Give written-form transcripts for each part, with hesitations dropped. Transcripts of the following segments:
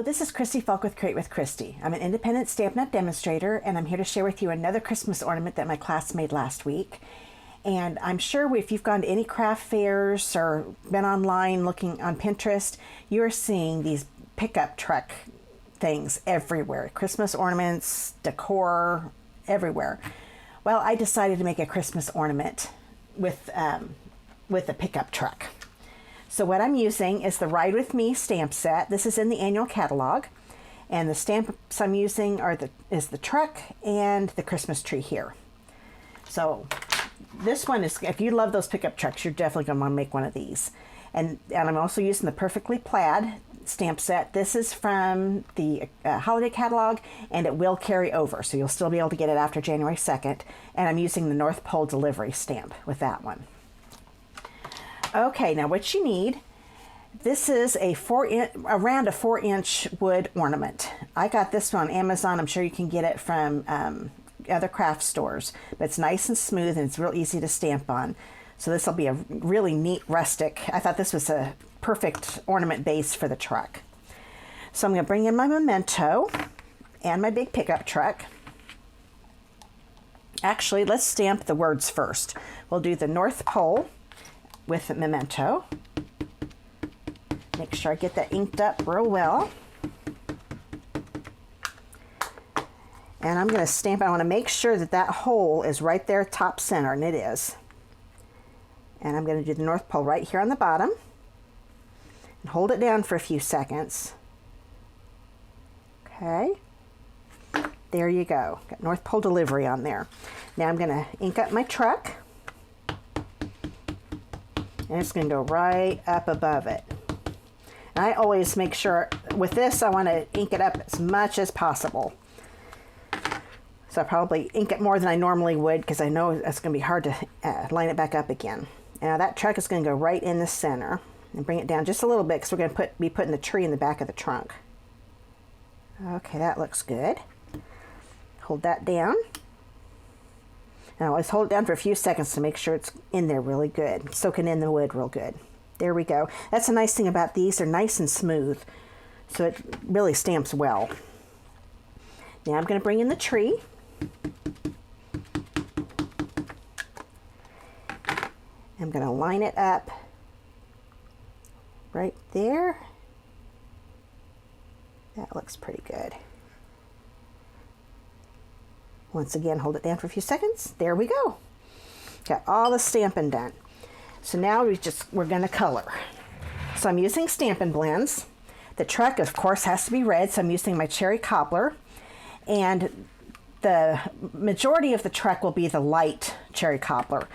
this is Christy Fulk with Create with Christy. I'm an independent Stampin' Up! Demonstrator, and I'm here to share with you another Christmas ornament that my class made last week. And I'm sure if you've gone to any craft fairs or been online looking on Pinterest, you're seeing these pickup truck things everywhere. Christmas ornaments, decor, everywhere. Well, I decided to make a Christmas ornament with a pickup truck. So what I'm using is the Ride With Me stamp set. This is in the annual catalog. And the stamps I'm using is the truck and the Christmas tree here. So this one is, if you love those pickup trucks, you're definitely going to want to make one of these. And I'm also using the Perfectly Plaid stamp set. This is from the holiday catalog, and it will carry over. So you'll still be able to get it after January 2nd. And I'm using the North Pole delivery stamp with that one. Okay, now what you need, this is around a 4-inch wood ornament. I got this one on Amazon. I'm sure you can get it from other craft stores, but it's nice and smooth and it's real easy to stamp on. So this will be a really neat rustic. I thought this was a perfect ornament base for the truck. So I'm going to bring in my memento and my big pickup truck. Actually, let's stamp the words first. We'll do the North Pole with the memento. Make sure I get that inked up real well. And I'm going to stamp it. I want to make sure that that hole is right there top center, and it is. And I'm going to do the North Pole right here on the bottom. And hold it down for a few seconds. Okay. There you go. Got North Pole delivery on there. Now I'm going to ink up my truck. And it's going to go right up above it. And I always make sure, with this, I want to ink it up as much as possible. So I probably ink it more than I normally would, because I know it's going to be hard to line it back up again. Now that truck is going to go right in the center. And bring it down just a little bit, because we're going to be putting the tree in the back of the trunk. Okay, that looks good. Hold that down. And I always hold it down for a few seconds to make sure it's in there really good, soaking in the wood real good. There we go. That's a nice thing about these. They're nice and smooth, so it really stamps well. Now I'm going to bring in the tree. I'm going to line it up right there. That looks pretty good. Once again, hold it down for a few seconds. There we go. Got all the stamping done. So now we're going to color. So I'm using Stampin' Blends. The truck, of course, has to be red, so I'm using my cherry cobbler. And the majority of the truck will be the light cherry cobbler.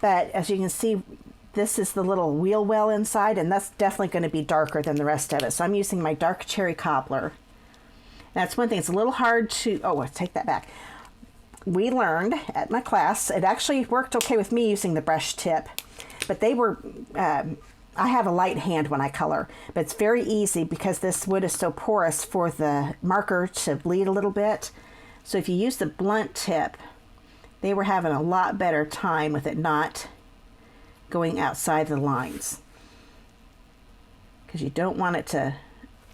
But as you can see, this is the little wheel well inside, and that's definitely going to be darker than the rest of it. So I'm using my dark cherry cobbler. That's one thing. It's a little hard to, oh, take that back. We learned at my class, it actually worked okay with me using the brush tip, but they were, I have a light hand when I color, but it's very easy because this wood is so porous for the marker to bleed a little bit. So if you use the blunt tip, they were having a lot better time with it not going outside the lines. Because you don't want it to,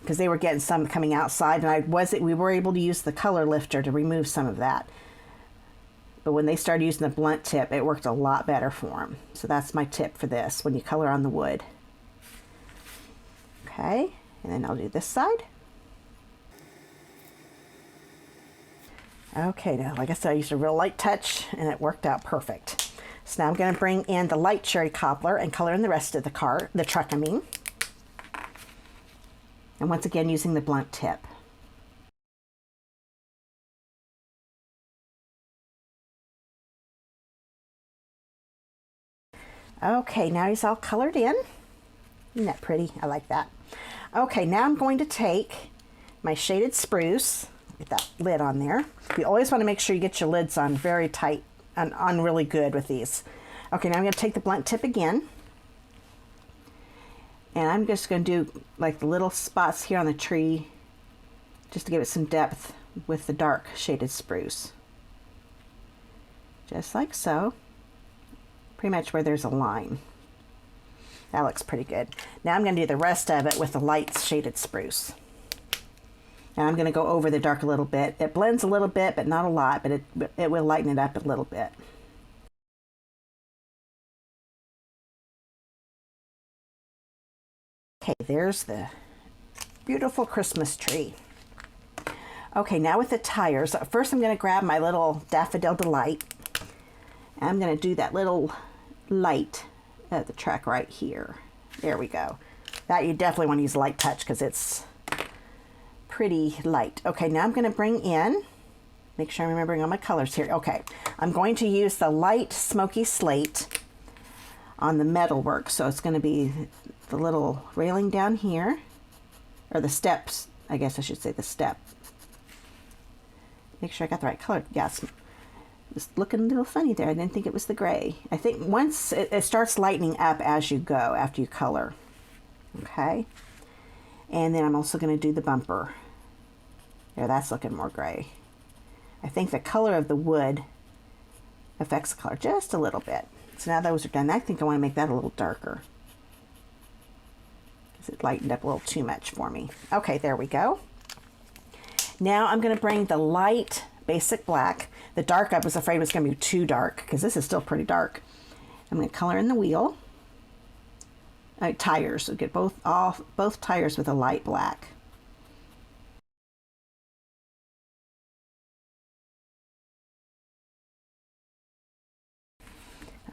because they were getting some coming outside, and we were able to use the color lifter to remove some of that. But when they started using the blunt tip, it worked a lot better for them. So that's my tip for this when you color on the wood. Okay, and then I'll do this side. Okay, now like I said, I used a real light touch and it worked out perfect. So now I'm going to bring in the light cherry cobbler and color in the rest of the truck, I mean. And once again, using the blunt tip. Okay, now he's all colored in. Isn't that pretty? I like that. Okay, now I'm going to take my shaded spruce, get that lid on there. You always want to make sure you get your lids on very tight and on really good with these. Okay, now I'm going to take the blunt tip again. And I'm just going to do like the little spots here on the tree just to give it some depth with the dark shaded spruce. Just like so. Pretty much where there's a line. That looks pretty good. Now I'm going to do the rest of it with the light shaded spruce. And I'm going to go over the dark a little bit. It blends a little bit, but not a lot, but it will lighten it up a little bit. Okay, there's the beautiful Christmas tree. Okay, now with the tires, first I'm going to grab my little Daffodil Delight. And I'm going to do that little light at the track right here. There we go. That you definitely want to use a light touch because it's pretty light. Okay, now I'm going to bring in, make sure I'm remembering all my colors here. Okay, I'm going to use the light smoky slate on the metalwork. So it's going to be the little railing down here, or the steps, I guess I should say the step. Make sure I got the right color. Yes, it was looking a little funny there. I didn't think it was the gray. I think once it starts lightening up as you go, after you color. Okay, and then I'm also going to do the bumper. There, that's looking more gray. I think the color of the wood affects the color just a little bit. So now those are done. I think I want to make that a little darker because it lightened up a little too much for me. Okay, there we go. Now I'm going to bring the light basic black. The dark I was afraid was going to be too dark because this is still pretty dark. I'm going to color in the wheel. Tires. So get both tires with a light black.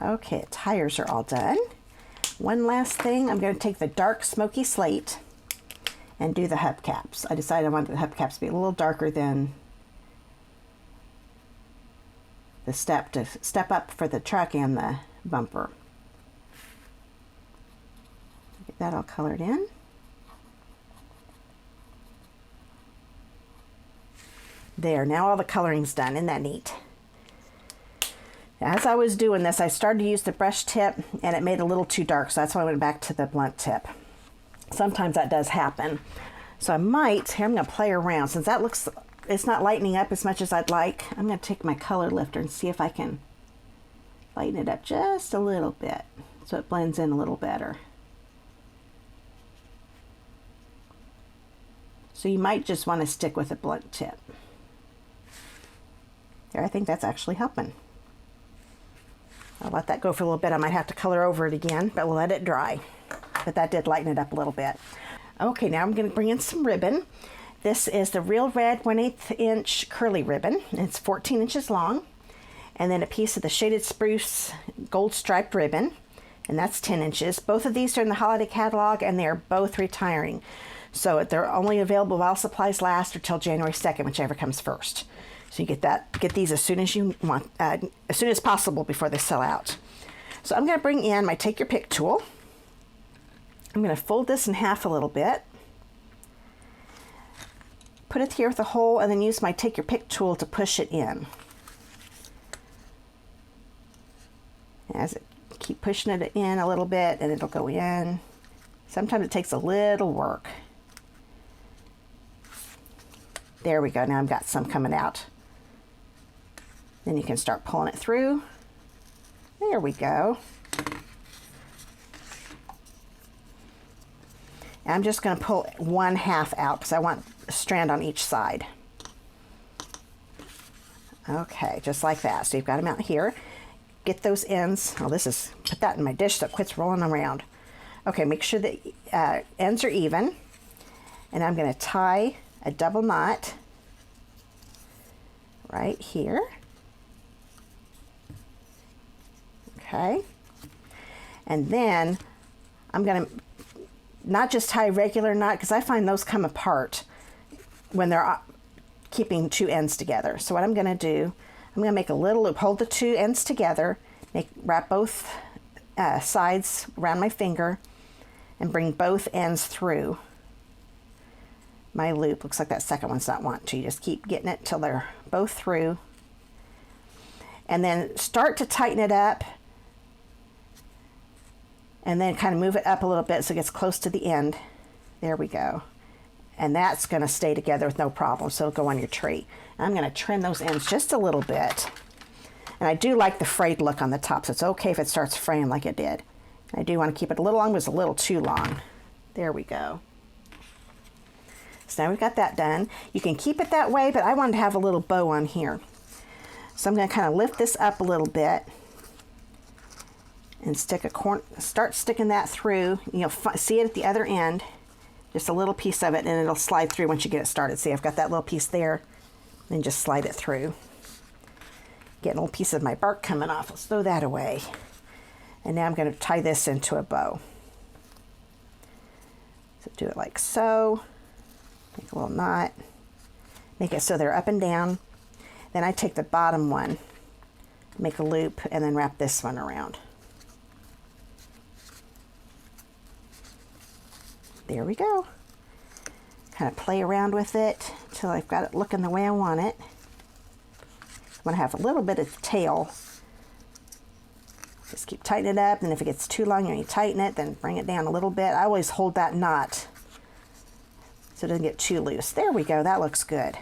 Okay, tires are all done. One last thing, I'm going to take the dark smoky slate and do the hubcaps. I decided I wanted the hubcaps to be a little darker than the step up for the truck and the bumper. Get that all colored in. There, now all the coloring's done. Isn't that neat? As I was doing this, I started to use the brush tip and it made it a little too dark, so that's why I went back to the blunt tip. Sometimes that does happen. So I might, here I'm going to play around. Since that looks, it's not lightening up as much as I'd like, I'm going to take my color lifter and see if I can lighten it up just a little bit so it blends in a little better. So you might just want to stick with a blunt tip. There, I think that's actually helping. I'll let that go for a little bit. I might have to color over it again, but we'll let it dry. But that did lighten it up a little bit. Okay, now I'm going to bring in some ribbon. This is the Real Red 1/8 inch curly ribbon. It's 14 inches long. And then a piece of the Shaded Spruce gold striped ribbon, and that's 10 inches. Both of these are in the holiday catalog, and they're both retiring. So they're only available while supplies last or till January 2nd, whichever comes first. So you get these as soon as you want, as soon as possible before they sell out. So I'm going to bring in my Take Your Pick tool. I'm going to fold this in half a little bit, put it here with a hole, and then use my Take Your Pick tool to push it in. As it keep pushing it in a little bit, and it'll go in. Sometimes it takes a little work. There we go. Now I've got some coming out. Then you can start pulling it through. There we go. And I'm just going to pull 1/2 out because I want a strand on each side. Okay, just like that. So you've got them out here. Get those ends. Oh, put that in my dish so it quits rolling around. Okay, make sure that ends are even. And I'm going to tie a double knot right here. Okay. And then I'm going to not just tie a regular knot, because I find those come apart when they're keeping two ends together. So what I'm going to do, I'm going to make a little loop, hold the two ends together, wrap both sides around my finger, and bring both ends through my loop. Looks like that second one's not wanting to. You just keep getting it till they're both through. And then start to tighten it up, and then kind of move it up a little bit so it gets close to the end. There we go. And that's going to stay together with no problem, so it'll go on your tree. And I'm going to trim those ends just a little bit. And I do like the frayed look on the top, so it's okay if it starts fraying like it did. I do want to keep it a little long, but it's a little too long. There we go. So now we've got that done. You can keep it that way, but I wanted to have a little bow on here. So I'm going to kind of lift this up a little bit and start sticking that through. You'll see it at the other end, just a little piece of it, and it'll slide through once you get it started. See, I've got that little piece there, and just slide it through. Getting a little piece of my bark coming off. Let's throw that away. And now I'm going to tie this into a bow. So do it like so. Make a little knot. Make it so they're up and down. Then I take the bottom one, make a loop, and then wrap this one around. There we go. Kind of play around with it until I've got it looking the way I want it. I'm going to have a little bit of tail. Just keep tightening it up, and if it gets too long and you tighten it, then bring it down a little bit. I always hold that knot so it doesn't get too loose. There we go, that looks good.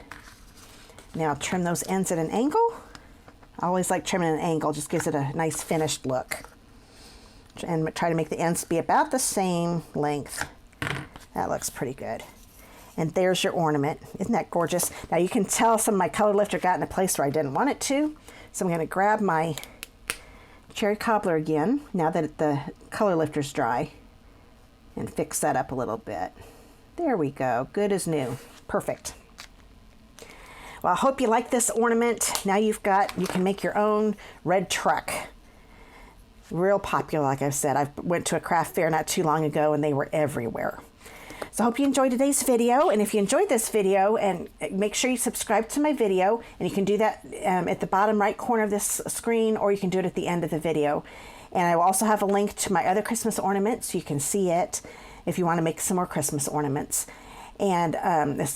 Now trim those ends at an angle. I always like trimming at an angle, just gives it a nice finished look. And try to make the ends be about the same length. That looks pretty good. And there's your ornament. Isn't that gorgeous? Now you can tell some of my color lifter got in a place where I didn't want it to. So I'm going to grab my cherry cobbler again, now that the color lifter's dry, and fix that up a little bit. There we go. Good as new. Perfect. Well, I hope you like this ornament. Now you can make your own red truck. Real popular, like I said. I went to a craft fair not too long ago and they were everywhere. So I hope you enjoyed today's video, and if you enjoyed this video, and make sure you subscribe to my video, and you can do that at the bottom right corner of this screen, or you can do it at the end of the video. And I will also have a link to my other Christmas ornaments so you can see it if you want to make some more Christmas ornaments. And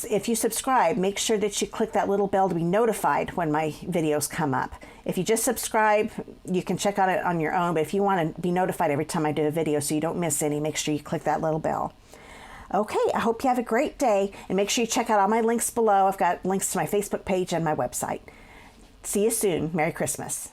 if you subscribe, make sure that you click that little bell to be notified when my videos come up. If you just subscribe, you can check out it on your own, but if you want to be notified every time I do a video so you don't miss any, make sure you click that little bell. Okay, I hope you have a great day, and make sure you check out all my links below. I've got links to my Facebook page and my website. See you soon. Merry Christmas.